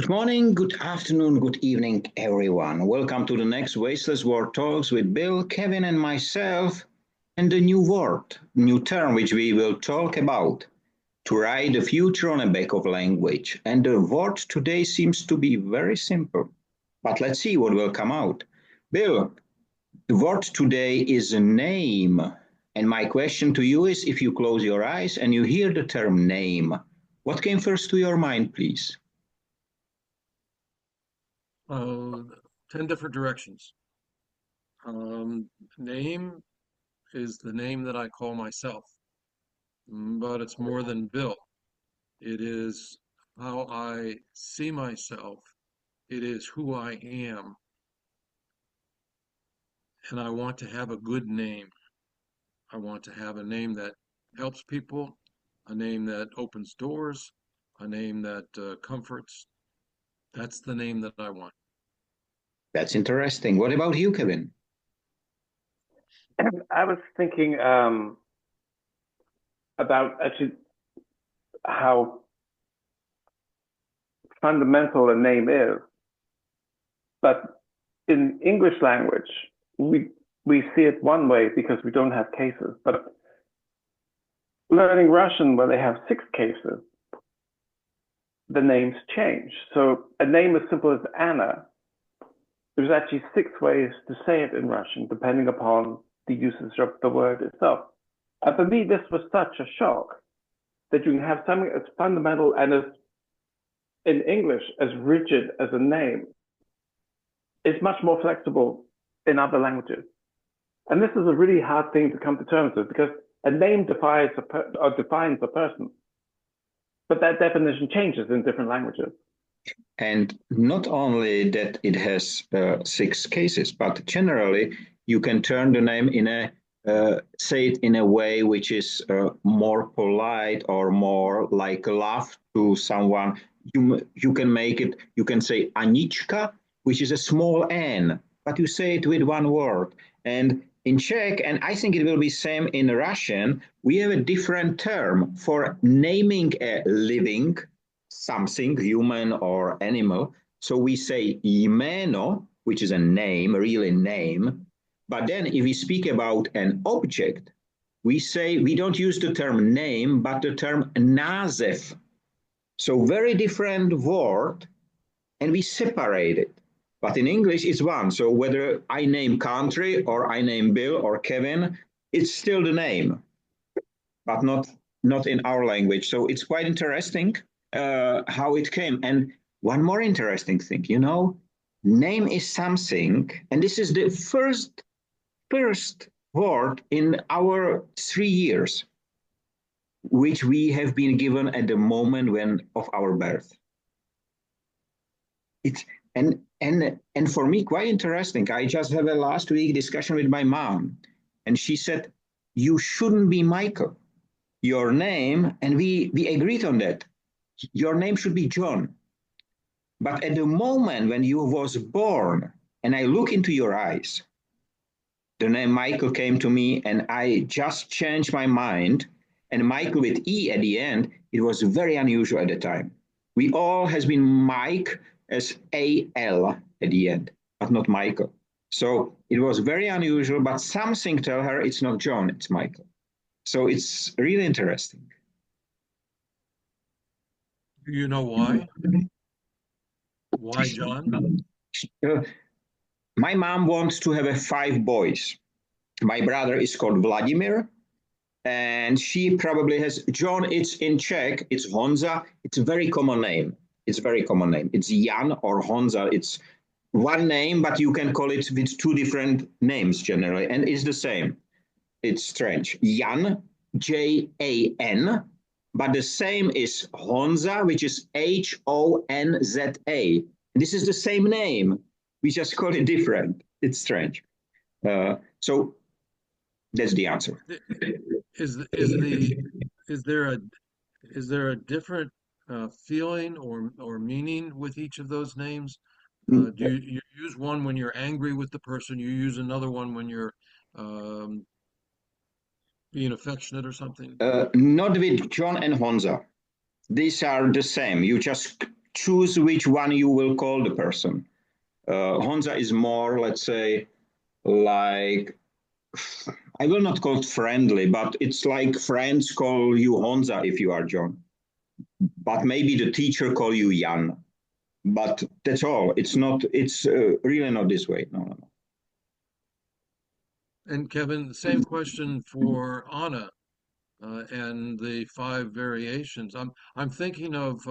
Good morning, good afternoon, good evening, everyone. Welcome to the next Wasteless World Talks with Bill, Kevin, and myself, and the new word, new term which we will talk about. To write the future on a back of language. And the word today seems to be very simple. But let's see what will come out. Bill, the word today is a name. And my question to you is, if you close your eyes and you hear the term name, what came first to your mind, please? 10 different directions. Name is the name that I call myself, but it's more than Bill. It is how I see myself. It is who I am. And I want to have a good name. I want to have a name that helps people, a name that opens doors, a name that comforts. That's the name that I want. That's interesting. What about you, Kevin? I was thinking about actually how fundamental a name is. But in English language, we see it one way because we don't have cases. But learning Russian, where they have 6 cases, the names change. So a name as simple as Anna, there's actually 6 ways to say it in Russian, depending upon the usage of the word itself. And for me, this was such a shock that you can have something as fundamental and as, in English, as rigid as a name. It's much more flexible in other languages. And this is a really hard thing to come to terms with, because a name defines a person, but that definition changes in different languages. And not only that it has 6 cases, but generally you can turn the name in a, say it in a way which is more polite or more like love to someone. You can make it, you can say Anička, which is a small n, but you say it with one word. And in Czech, and I think it will be same in Russian, we have a different term for naming a living something, human or animal. So we say jméno, which is a name, really name. But then if we speak about an object, we say, we don't use the term name, but the term název. So very different word, and we separate it. But in English, it's one. So whether I name country or I name Bill or Kevin, it's still the name, but not in our language. So it's quite interesting how it came. And one more interesting thing, you know, name is something, and this is the first word in our 3 years, which we have been given at the moment of our birth. It's and for me quite interesting. I just had a last week discussion with my mom, and she said, "You shouldn't be Michael. Your name," and we agreed on that. Your name should be John. But at the moment when you was born, and I look into your eyes, the name Michael came to me, and I just changed my mind. And Michael with E at the end, it was very unusual at the time. We all has been Mike as A-L at the end, but not Michael. So it was very unusual, but something tell her it's not John, it's Michael. So it's really interesting. Do you know why? Why, John? My mom wants to have 5 boys. My brother is called Vladimir, and she probably has John. It's in Czech, it's Honza. It's a very common name. It's a very common name. It's Jan or Honza. It's one name, but you can call it with 2 different names generally, and it's the same. It's strange. Jan, J-A-N, but the same is Honza, which is H-O-N-Z-A. This is the same name. We just call it different. It's strange. So that's the answer. Is there a different feeling or meaning with each of those names? Do you use one when you're angry with the person? You use another one when you're being affectionate or something? Not with John and Honza. These are the same. You just choose which one you will call the person. Honza is more, let's say, like, I will not call it friendly, but it's like friends call you Honza if you are John. But maybe the teacher call you Jan. But that's all. It's not. It's really not this way. No, no, no. And Kevin, the same question for Anna and the 5 variations. I'm thinking of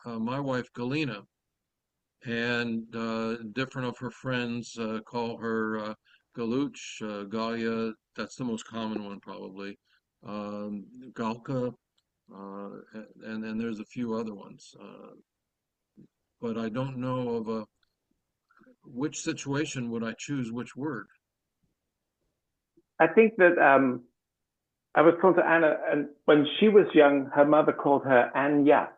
my wife Galina, and different of her friends call her Galuch, Galia. That's the most common one probably. Galka, uh, and then there's a few other ones. But I don't know of which situation would I choose which word. I think that I was talking to Anna, and when she was young, her mother called her Anya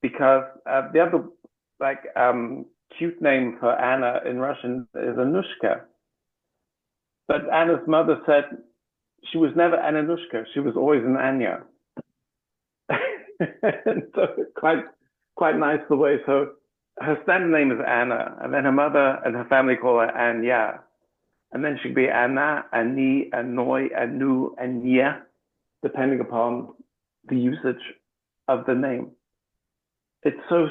because the other cute name for Anna in Russian is Anushka. But Anna's mother said she was never Ananushka; she was always an Anya. And so quite nice the way. So her standard name is Anna, and then her mother and her family call her Anya. And then she'd be Anna, Ani, Anoi, Anu, Anya, depending upon the usage of the name. It's so,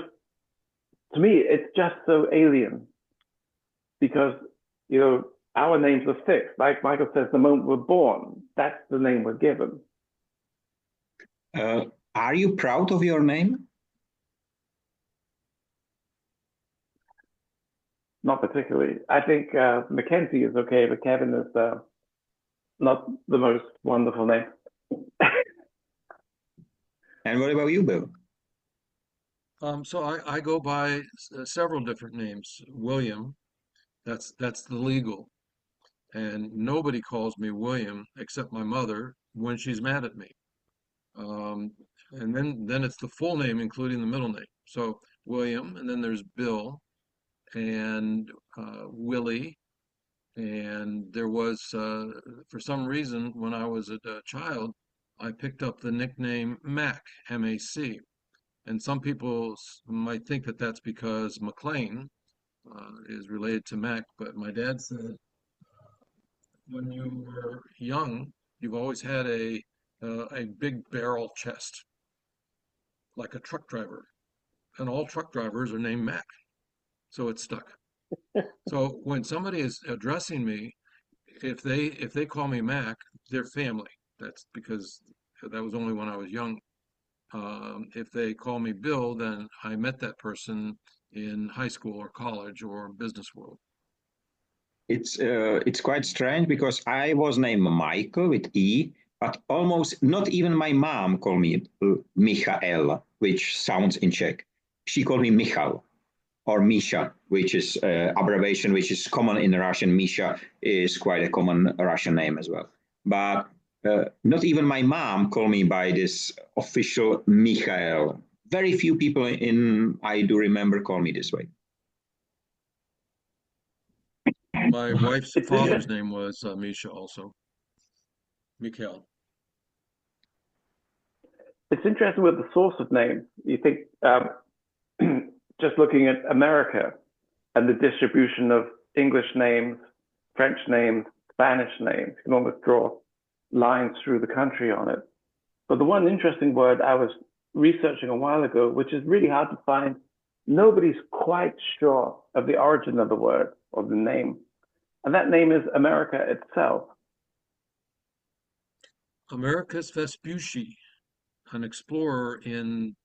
to me, it's just so alien because, you know, our names are fixed. Like Michael says, the moment we're born, that's the name we're given. Are you proud of your name? Not particularly. I think MacKenzie is okay, but Kevin is not the most wonderful name. And what about you, Bill? So I go by several different names. William, that's the legal, and nobody calls me William except my mother when she's mad at me. Um, and then it's the full name, including the middle name. So William, and then there's Bill and Willie. And there was, for some reason, when I was a child, I picked up the nickname Mac, M-A-C. And some people might think that that's because McClain is related to Mac, but my dad said when you were young, you've always had a big barrel chest, like a truck driver, and all truck drivers are named Mac, so it stuck. So when somebody is addressing me, if they call me Mac, they're family. That's because that was only when I was young. If they call me Bill, then I met that person in high school or college or business world. It's quite strange because I was named Michael with E, but almost not even my mom called me Michael, which sounds in Czech. She called me Michal or Misha, which is abbreviation, which is common in Russian. Misha is quite a common Russian name as well. But not even my mom called me by this official Michael. Very few people I do remember call me this way. My wife's father's name was Misha also, Mikhail. It's interesting with the source of names. You think just looking at America and the distribution of English names, French names, Spanish names, you can almost draw lines through the country on it. But the one interesting word I was researching a while ago, which is really hard to find, nobody's quite sure of the origin of the word or the name. And that name is America itself. Americus Vespucci, an explorer in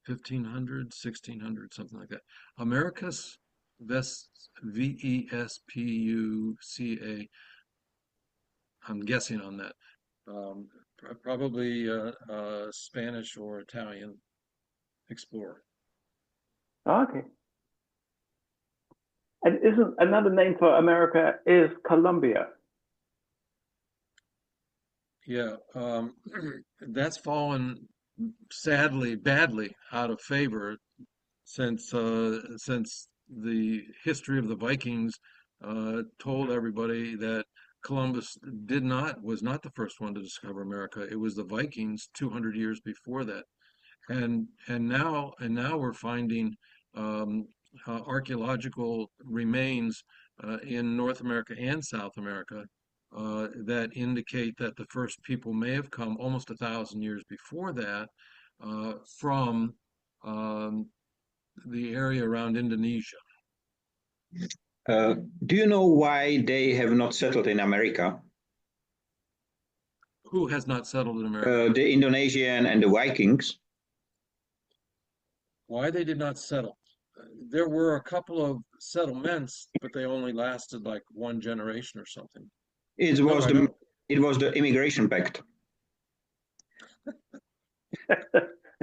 1500, 1600, something like that. Americus Vespuca. I'm guessing on that. Probably Spanish or Italian explorer. Okay. And isn't another name for America is Colombia? Yeah, that's fallen sadly, badly out of favor since the history of the Vikings told everybody that Columbus was not the first one to discover America. It was the Vikings 200 years before that. and now we're finding archaeological remains in North America and South America that indicate that the first people may have come almost 1,000 years before that from um, the area around Indonesia. Do you know why they have not settled in America? Who has not settled in America? The Indonesian and the Vikings. Why they did not settle? There were a couple of settlements, but they only lasted like one generation or something. It was the Immigration Pact.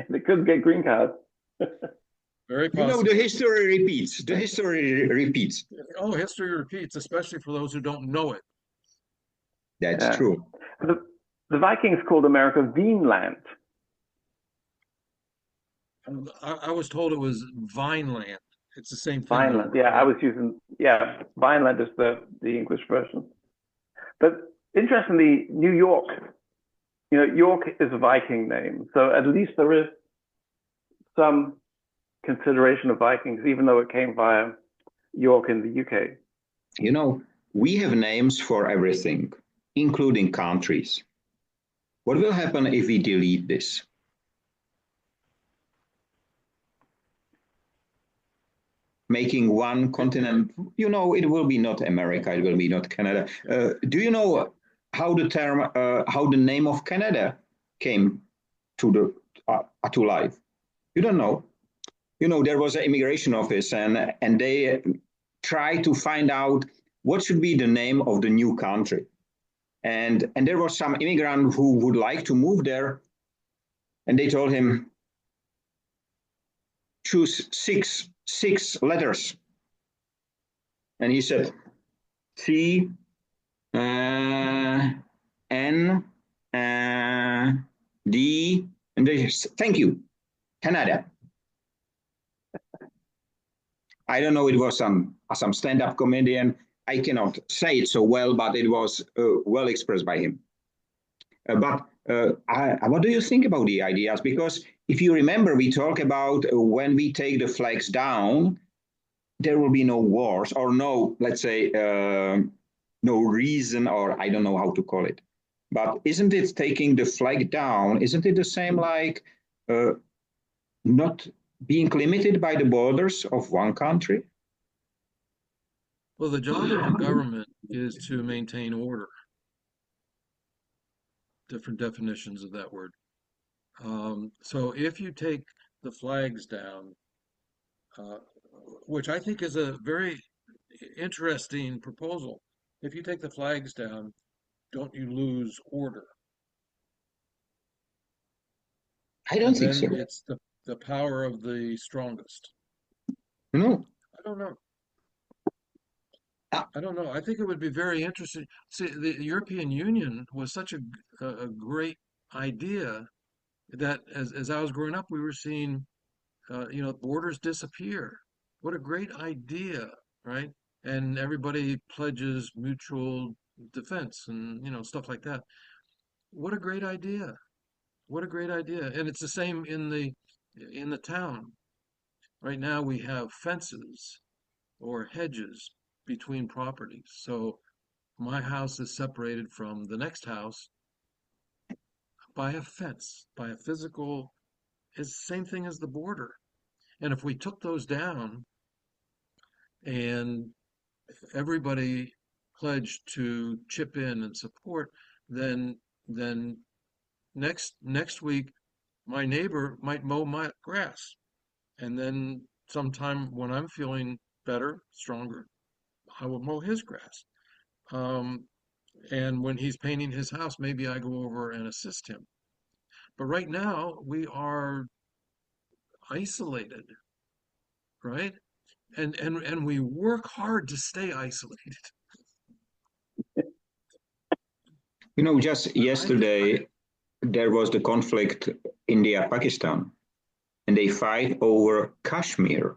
They couldn't get green cards. Very possible. You know, the history repeats. The history repeats. Oh, history repeats, especially for those who don't know it. That's true. The Vikings called America Vinland. I was told it was Vineland. It's the same thing. Vineland, yeah, I was using, Vineland is the English version. But interestingly, New York, York is a Viking name. So at least there is some consideration of Vikings, even though it came via York in the UK. You know, we have names for everything, including countries. What will happen if we delete this? Making one continent, it will be not America, it will be not Canada. Do you know how the name of Canada came to life? You don't know. There was an immigration office and they tried to find out what should be the name of the new country. And there was some immigrant who would like to move there. And they told him, choose six letters. And he said, C, N, D, and they said, thank you, Canada. I don't know, it was some stand-up comedian. I cannot say it so well, but it was well expressed by him. What do you think about the ideas? Because if you remember, we talk about when we take the flags down, there will be no wars or no, let's say, no reason, or I don't know how to call it. But isn't it taking the flag down? Isn't it the same like not being limited by the borders of one country? Well, the job of the government is to maintain order. Different definitions of that word. So if you take the flags down, which I think is a very interesting proposal, if you take the flags down, don't you lose order? I don't think so. It's the power of the strongest. No. I don't know. I don't know. I think it would be very interesting. See, the European Union was such a great idea that as I was growing up, we were seeing, borders disappear. What a great idea, right? And everybody pledges mutual defense and, stuff like that. What a great idea. What a great idea. And it's the same in the town. Right now we have fences or hedges between properties. So my house is separated from the next house by a fence, by a physical, it's the same thing as the border. And if we took those down and everybody pledged to chip in and support, then next week my neighbor might mow my grass. And then sometime when I'm feeling better, stronger, I will mow his grass. And when he's painting his house, maybe I go over and assist him. But right now we are isolated, right? And we work hard to stay isolated. Just yesterday there was the conflict India-Pakistan, and they fight over Kashmir.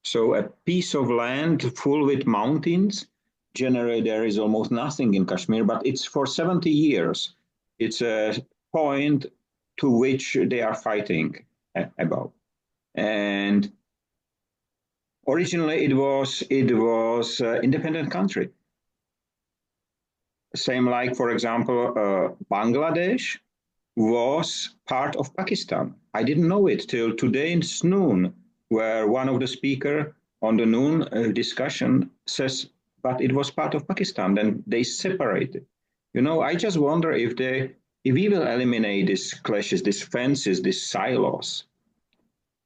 So a piece of land full with mountains. Generally, there is almost nothing in Kashmir, but it's for 70 years. It's a point to which they are fighting. above. And originally it was independent country. Same like, for example, Bangladesh was part of Pakistan. I didn't know it till today's noon, where one of the speaker on the noon discussion says, but it was part of Pakistan. Then they separated. I just wonder if we will eliminate these clashes, these fences, these silos.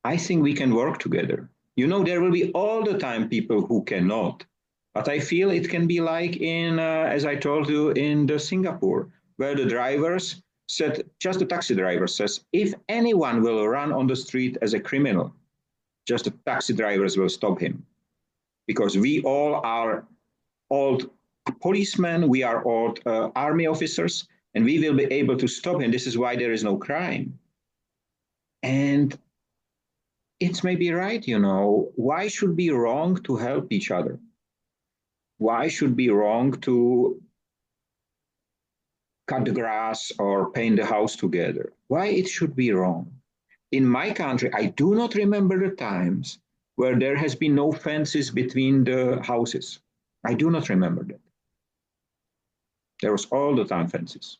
I think we can work together. There will be all the time people who cannot. But I feel it can be like as I told you, in the Singapore, where the drivers said, just the taxi driver says, if anyone will run on the street as a criminal, just the taxi drivers will stop him. Because we all are old policemen, we are old army officers, and we will be able to stop him. This is why there is no crime. And it's maybe right, why should be wrong to help each other? Why should be wrong to cut the grass or paint the house together? Why it should be wrong? In my country, I do not remember the times where there has been no fences between the houses. I do not remember that. There was all the time fences.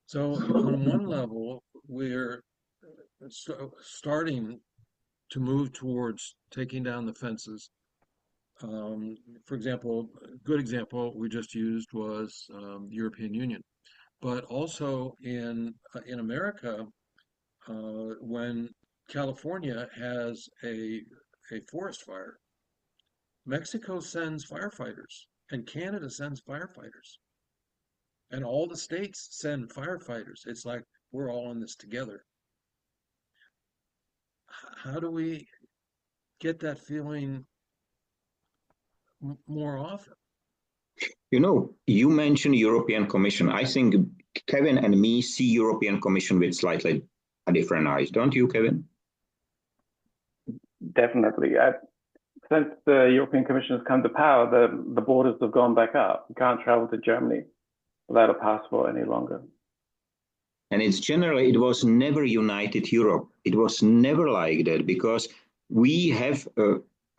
So on one level, we're starting to move towards taking down the fences. For example, a good example we just used was the European Union, but also in America, when California has a forest fire, Mexico sends firefighters and Canada sends firefighters and all the states send firefighters. It's like we're all in this together. How do we get that feeling more often? You mentioned European Commission. I think Kevin and me see European Commission with slightly different eyes. Don't you, Kevin? Definitely. Since the European Commission has come to power, the borders have gone back up. You can't travel to Germany without a passport any longer. And it was never united Europe. It was never like that because we have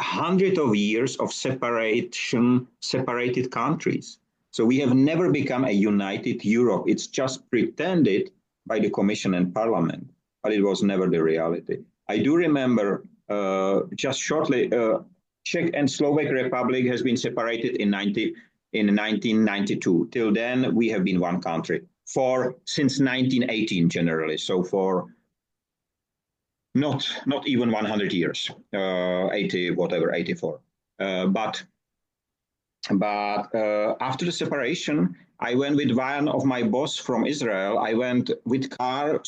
hundreds of years of separated countries. So we have never become a united Europe. It's just pretended by the Commission and Parliament, but it was never the reality. I do remember just shortly, Czech and Slovak Republic has been separated in 1992. Till then, we have been one country since 1918 generally. So for not even 100 years, 80 whatever, 84. But after the separation, I went with one of my boss from Israel. I went with car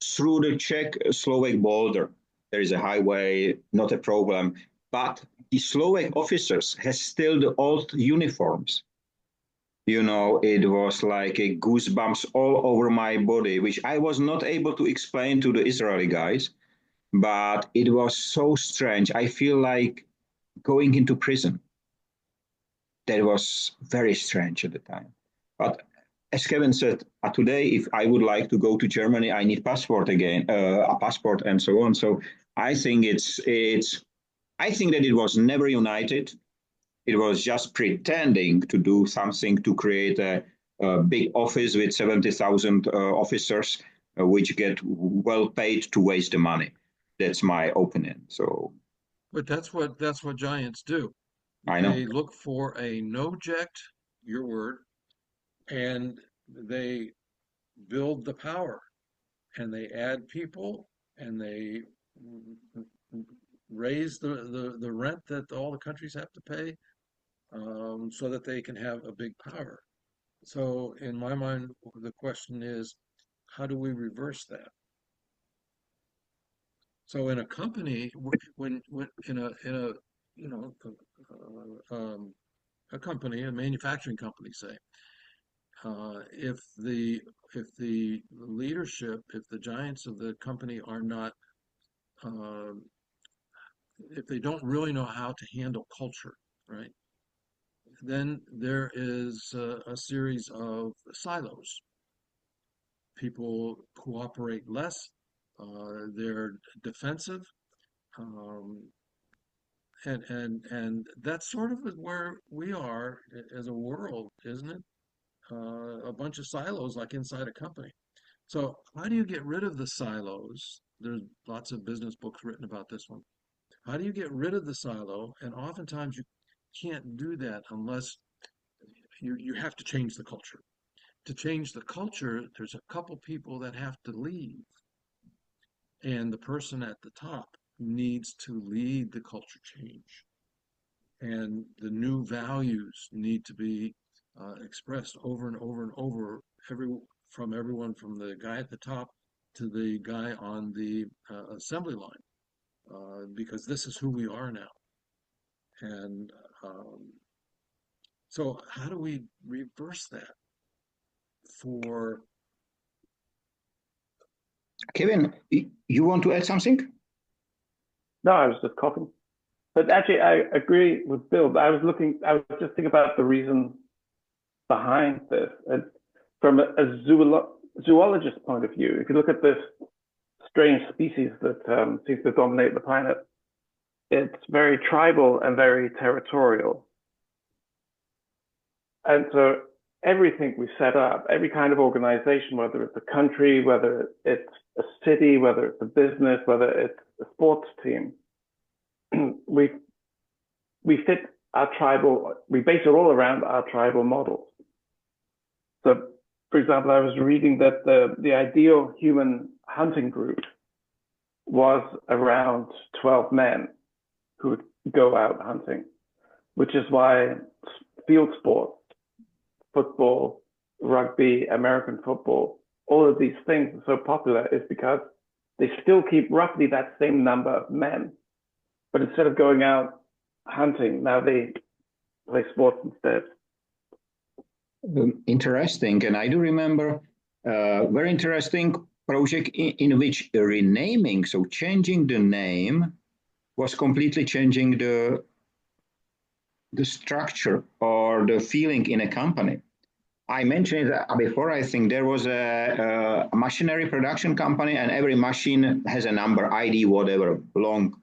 through the Czech-Slovak border. There is a highway, not a problem. But the Slovak officers has still the old uniforms. It was like a goosebumps all over my body, which I was not able to explain to the Israeli guys, but it was so strange. I feel like going into prison. That was very strange at the time. But as Kevin said, today, if I would like to go to Germany, I need passport again, a passport and so on. So I think I think that it was never united. It was just pretending to do something to create a big office with 70,000 officers, which get well paid to waste the money. That's my opinion. So, but that's what giants do. I know. They look for a no-ject, your word, and they build the power, and they add people, and they raise the rent that all the countries have to pay, so that they can have a big power. So in my mind, the question is, how do we reverse that? So in a company, when in a you know a company, a manufacturing company, say, if the leadership, if the giants of the company are not, uh, if they don't really know how to handle culture, right? Then there is a series of silos. People cooperate less, They're defensive, um, and that's sort of where we are as a world, isn't it? A bunch of silos like inside a company. So how do you get rid of the silos? There's lots of business books written about this one. How do you get rid of the silo? And oftentimes you can't do that unless you have to change the culture. To change the culture, there's a couple people that have to leave, and the person at the top needs to lead the culture change. And the new values need to be expressed over and over and over, from everyone from the guy at the top to the guy on the assembly line, because this is who we are now. And so, how do we reverse that for? Kevin, you want to add something? No, I was just coughing. But actually, I agree with Bill. I was just thinking about the reason behind this. And from a zoologist point of view, if you look at this strange species that seems to dominate the planet, it's very tribal and very territorial. And so everything we set up, every kind of organization, whether it's a country, whether it's a city, whether it's a business, whether it's a sports team, we fit our tribal, we base it all around our tribal models. So, for example, I was reading that the ideal human hunting group was around 12 men who would go out hunting, which is why field sports, football, rugby, American football, all of these things are so popular is because they still keep roughly that same number of men. But instead of going out hunting, now they play sports instead. Interesting. And I do remember a very interesting project in which renaming, so changing the name, was completely changing the structure or the feeling in a company. I mentioned it before. I think there was a machinery production company, and every machine has a number, ID, whatever, long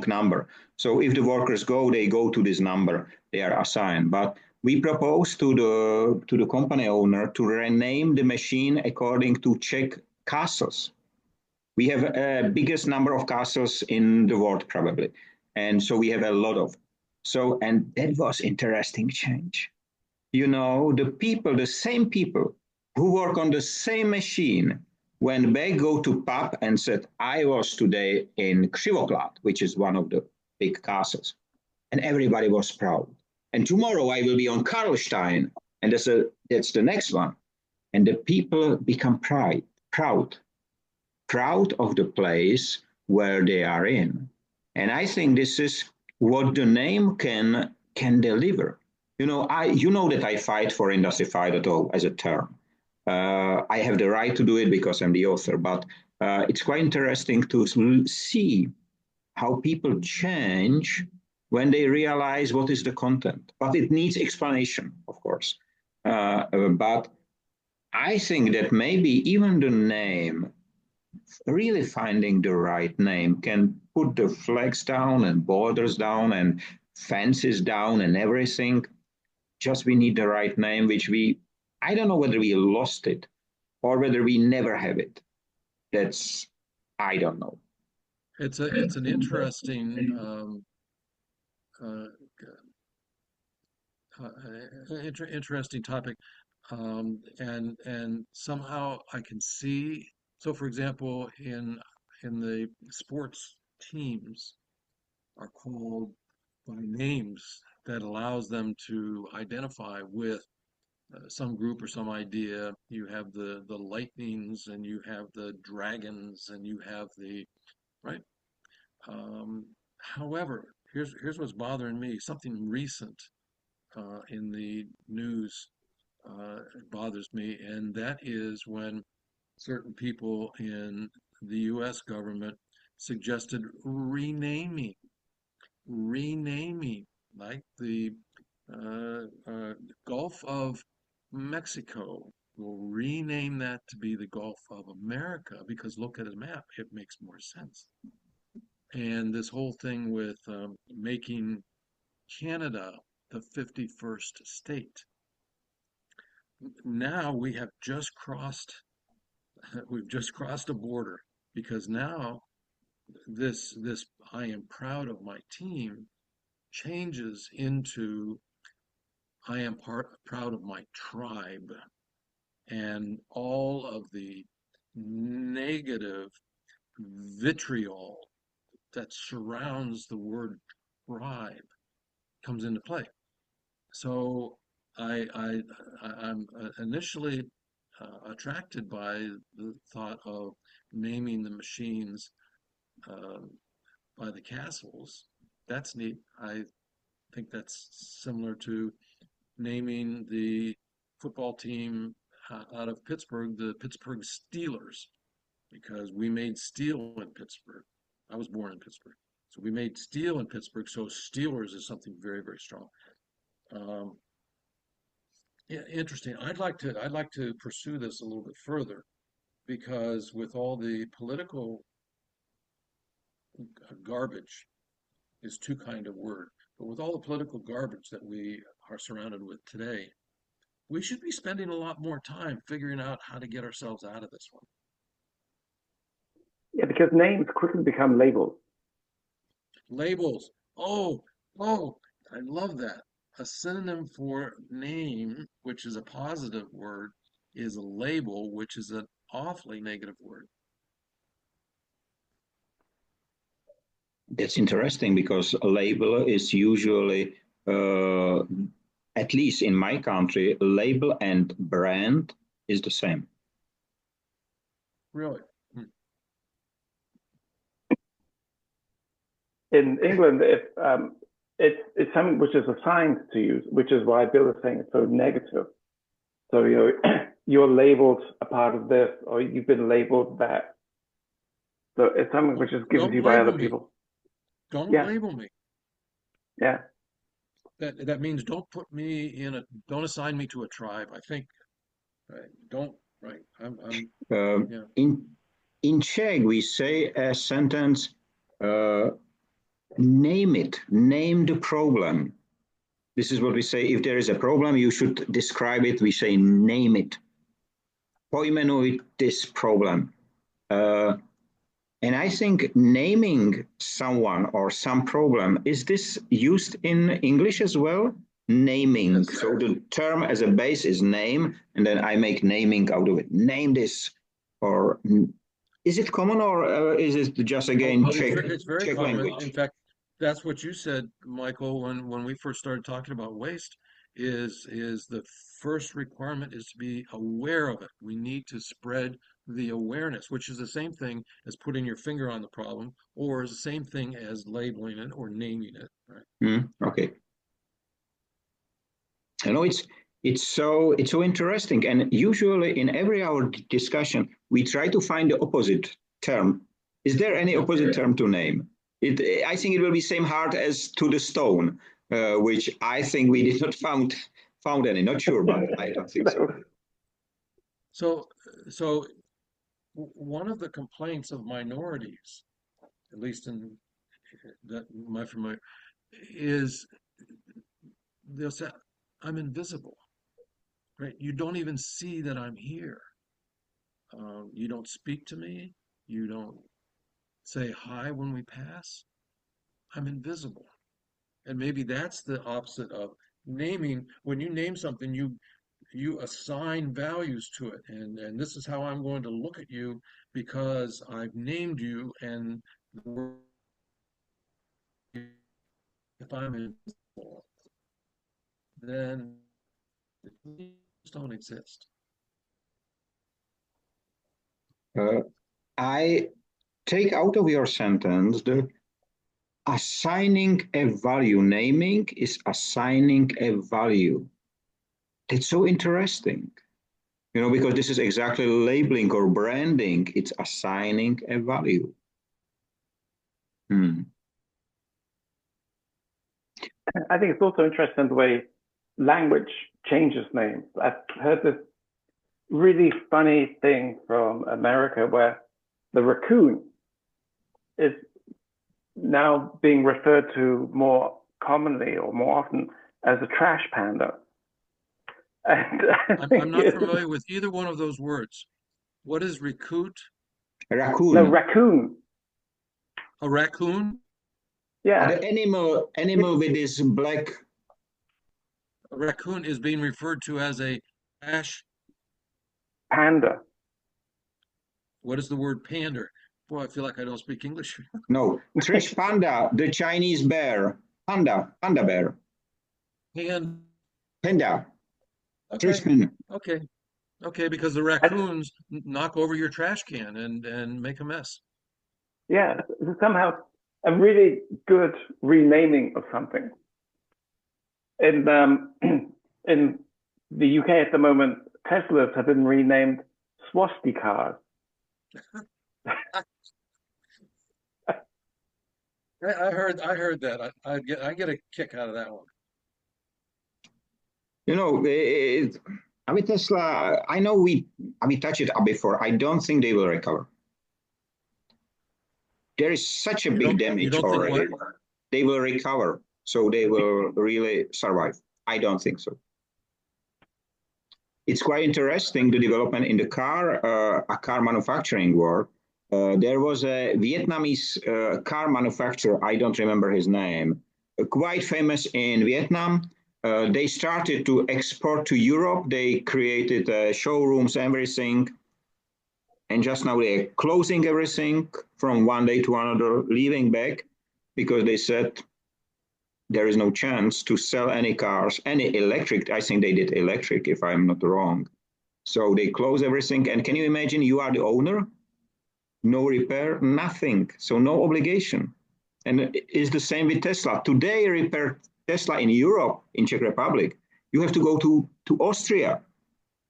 number. So if the workers go, they go to this number they are assigned. But we proposed to the company owner to rename the machine according to Czech castles. We have a biggest number of castles in the world probably, and so we have a lot of. So, and that was interesting change. You know, the same people who work on the same machine, when they go to pub and said, I was today in Krivoklad, which is one of the big castles, and everybody was proud. And tomorrow I will be on Karlstein, and that's the next one. And the people become proud of the place where they are in. And I think this is what the name can deliver. You know that I fight for Industry 5.0 as a term. I have the right to do it because I'm the author, but it's quite interesting to see how people change when they realize what is the content. But it needs explanation, of course. But I think that maybe even the name, really finding the right name, can put the flags down and borders down and fences down and everything. Just we need the right name, which I don't know whether we lost it or whether we never have it. I don't know. It's an interesting interesting topic, and somehow I can see. So, for example, in the sports teams are called by names that allows them to identify with some group or some idea. You have the lightnings, and you have the dragons, and you have the right. However, here's what's bothering me. Something recent in the news bothers me, and that is when certain people in the U.S. government suggested renaming, like the Gulf of Mexico, we'll rename that to be the Gulf of America, because look at a map, it makes more sense. And this whole thing with making Canada the 51st state. Now we have just crossed, we've just crossed a border, because now this I am proud of my team changes into I am proud of my tribe, and all of the negative vitriol that surrounds the word tribe comes into play. So I'm initially attracted by the thought of naming the machines by the castles. That's neat. I think that's similar to naming the football team out of Pittsburgh the Pittsburgh Steelers, because we made steel in Pittsburgh. I was born in Pittsburgh. So we made steel in Pittsburgh, so Steelers is something very, very strong. Yeah, interesting. I'd like to pursue this a little bit further, because with all the political garbage, is too kind of word, but with all the political garbage that we are surrounded with today, we should be spending a lot more time figuring out how to get ourselves out of this one. Yeah, because names quickly become labels. Labels. Oh, I love that. A synonym for name, which is a positive word, is a label, which is an awfully negative word. That's interesting, because a label is usually, at least in my country, label and brand is the same. Really? In England, if it's something which is assigned to you, which is why Bill is saying it's so negative. So you're labeled a part of this, or you've been labeled that. So it's something which is given to you by other people. Don't label me. Yeah. That means don't put me in a, don't assign me to a tribe. I think, right? Don't, right? Yeah. In Czech, we say a sentence, name it, name the problem. This is what we say. If there is a problem, you should describe it. We say name it. Pojmenuj this problem. And I think naming someone or some problem, is this used in English as well? Naming. Yes. So the term as a base is name, and then I make naming out of it. Name this. Or is it common, or is it just again Czech? It's very Czech common. language? In fact, that's what you said, Michael, when we first started talking about waste, is the first requirement is to be aware of it. We need to spread the awareness, which is the same thing as putting your finger on the problem, or is the same thing as labeling it or naming it, right? Okay. I know it's so interesting, and usually in every hour discussion we try to find the opposite term. Is there any opposite term to name? I think it will be same hard as to the stone, which I think we did not found any. Not sure, but I don't think so. So one of the complaints of minorities, at least in that my familiar, is they'll say, I'm invisible, right? You don't even see that I'm here. You don't speak to me. You don't say hi when we pass. I'm invisible. And maybe that's the opposite of naming. When you name something, you assign values to it. And this is how I'm going to look at you because I've named you, and if I'm invisible, then the names don't exist. I take out of your sentence the assigning a value. Naming is assigning a value. It's so interesting, because this is exactly labeling or branding. It's assigning a value. I think it's also interesting the way language changes names. I've heard this really funny thing from America where the raccoon is now being referred to more commonly or more often as a trash panda. And I'm not familiar with either one of those words. What is recruit? Raccoon. No, raccoon. A raccoon? Yeah. The animal with this black. A raccoon is being referred to as a trash. Panda. What is the word pander? Boy, I feel like I don't speak English. No, trash panda, the Chinese bear. Panda bear. Panda. Okay. Trash panda. Okay, because the raccoons knock over your trash can and make a mess. Yeah, somehow a really good renaming of something. In in the UK at the moment, Teslas have been renamed swastikas. I heard that. I get a kick out of that one. You know, Tesla, I know we touched it up before. I don't think they will recover. There is such a big damage already. They will recover, so they will really survive. I don't think so. It's quite interesting, the development in the a car manufacturing world. There was a Vietnamese car manufacturer, I don't remember his name, quite famous in Vietnam. They started to export to Europe. They created showrooms, everything. And just now they're closing everything from one day to another, leaving back, because they said there is no chance to sell any cars, any electric. I think they did electric, if I'm not wrong. So they close everything. And can you imagine, you are the owner? No repair, nothing. So no obligation. And it's the same with Tesla. Today, repair Tesla in Europe, in Czech Republic, you have to go to Austria.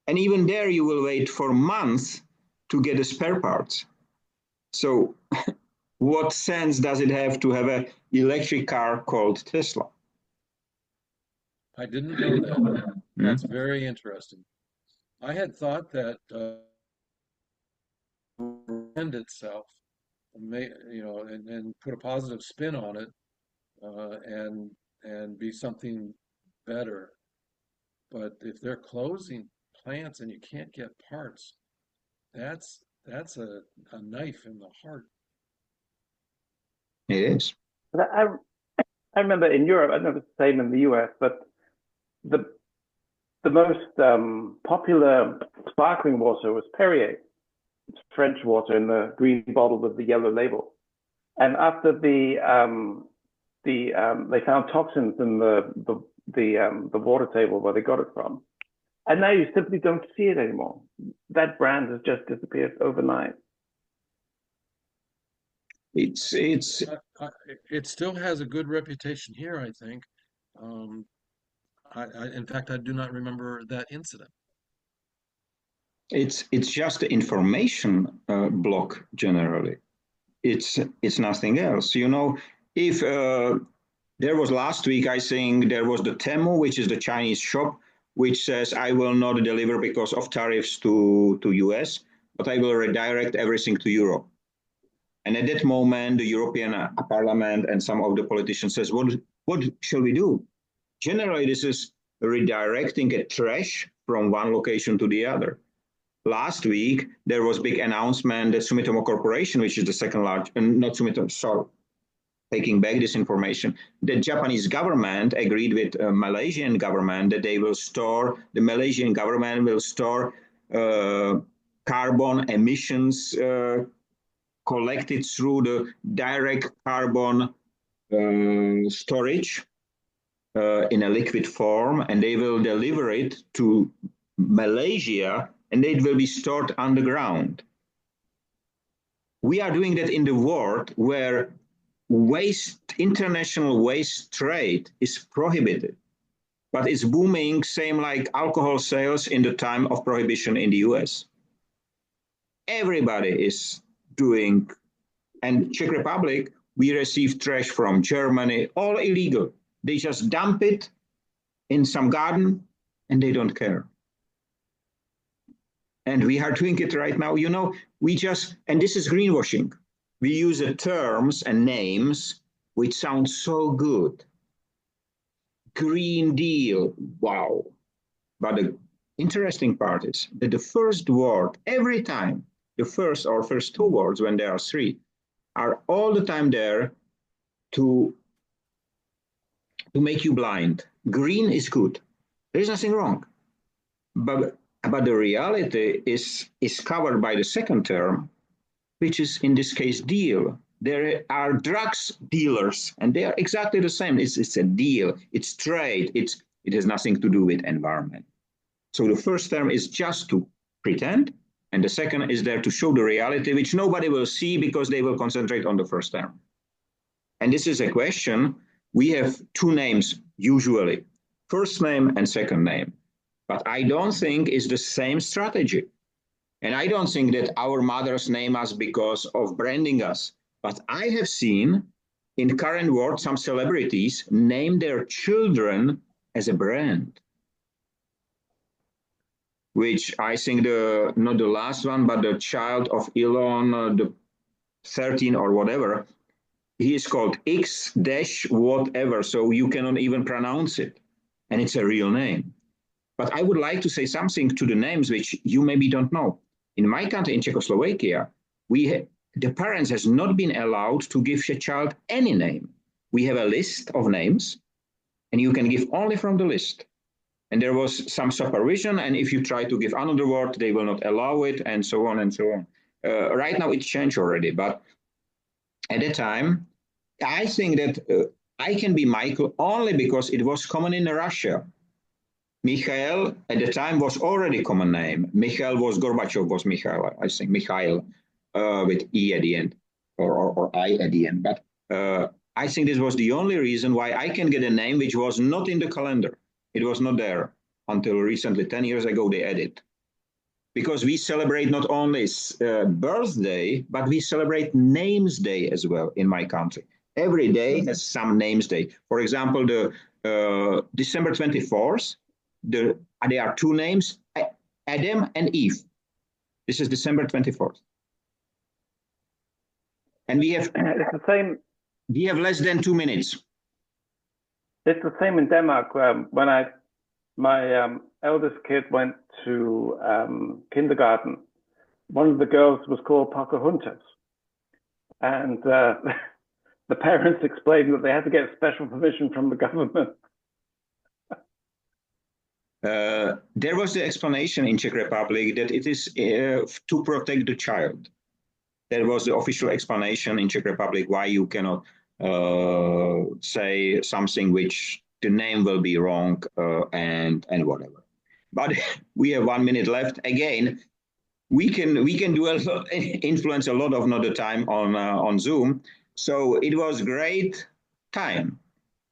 And even there, you will wait for months to get the spare parts. So what sense does it have to have an electric car called Tesla? I didn't know that. That's very interesting. I had thought that brand itself, and put a positive spin on it, and be something better. But if they're closing plants and you can't get parts, that's a knife in the heart. It is. I remember in Europe, I don't know if it's the same in the US, but the most popular sparkling water was Perrier. It's French water in the green bottle with the yellow label. And after they found toxins in the water table where they got it from, and now you simply don't see it anymore. That brand has just disappeared overnight. It still has a good reputation here, I think. In fact, I do not remember that incident. It's just the information block generally. It's nothing else. You know, if there was last week, I think there was the Temu, which is the Chinese shop, which says I will not deliver because of tariffs to US, but I will redirect everything to Europe. And at that moment, the European Parliament and some of the politicians says, what shall we do? Generally, this is redirecting a trash from one location to the other. Last week, there was a big announcement that Sumitomo Corporation, which is the second largest, not Sumitomo, sorry, taking back this information, the Japanese government agreed with Malaysian government that they will store, the Malaysian government will store carbon emissions collected through the direct carbon storage in a liquid form, and they will deliver it to Malaysia, and it will be stored underground. We are doing that in the world where international waste trade is prohibited, but it's booming, same like alcohol sales in the time of prohibition in the US. Everybody is doing, and Czech Republic, we receive trash from Germany, all illegal. They just dump it in some garden and they don't care. And we are doing it right now. You know, we just, and this is greenwashing. We use terms and names which sound so good. Green Deal, wow. But the interesting part is that the first word, every time, the first or first two words, when there are three, are all the time there to make you blind. Green is good. There is nothing wrong. But the reality is covered by the second term, which is in this case deal. There are drugs dealers, and they are exactly the same. It's a deal. It's trade. It has nothing to do with environment. So the first term is just to pretend, and the second is there to show the reality, which nobody will see because they will concentrate on the first term. And this is a question. We have two names usually, first name and second name. But I don't think it's the same strategy. And I don't think that our mothers name us because of branding us. But I have seen in the current world some celebrities name their children as a brand. Which I think not the last one, but the child of Elon, the 13 or whatever, he is called X dash whatever, so you cannot even pronounce it. And it's a real name. But I would like to say something to the names which you maybe don't know. In my country, in Czechoslovakia, the parents has not been allowed to give a child any name. We have a list of names, and you can give only from the list. And there was some supervision, and if you try to give another word, they will not allow it, and so on and so on. Right now, it's changed already, but at the time, I think that I can be Michael only because it was common in Russia. Mikhail at the time was already common name. Mikhail was Gorbachev was Mikhail, I think Mikhail with E at the end or I at the end. But I think this was the only reason why I can get a name which was not in the calendar. It was not there until recently, 10 years ago, they added. Because we celebrate not only birthday, but we celebrate names day as well in my country. Every day has some names day. For example, the December 24th, there are two names, Adam and Eve. This is December 24th. And we have, it's the same. We have less than 2 minutes. It's the same in Denmark. When my eldest kid went to kindergarten, one of the girls was called Pocahontas. And the parents explained that they had to get special permission from the government. There was the explanation in Czech Republic that it is to protect the child. There was the official explanation in Czech Republic why you cannot say something which the name will be wrong and whatever. But we have 1 minute left. Again, we can do influence a lot of another time on Zoom. So it was great time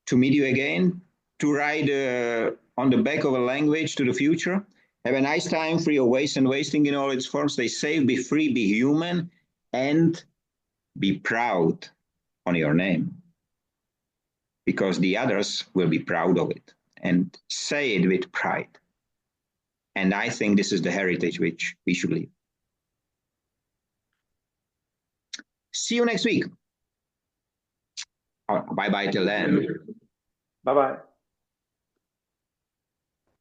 to meet you again, to ride on the back of a language to the future. Have a nice time, free of waste and wasting in all its forms. Stay safe, be free, be human, and be proud on your name, because the others will be proud of it, and say it with pride. And I think this is the heritage which we should leave. See you next week. Bye-bye till then. Bye-bye.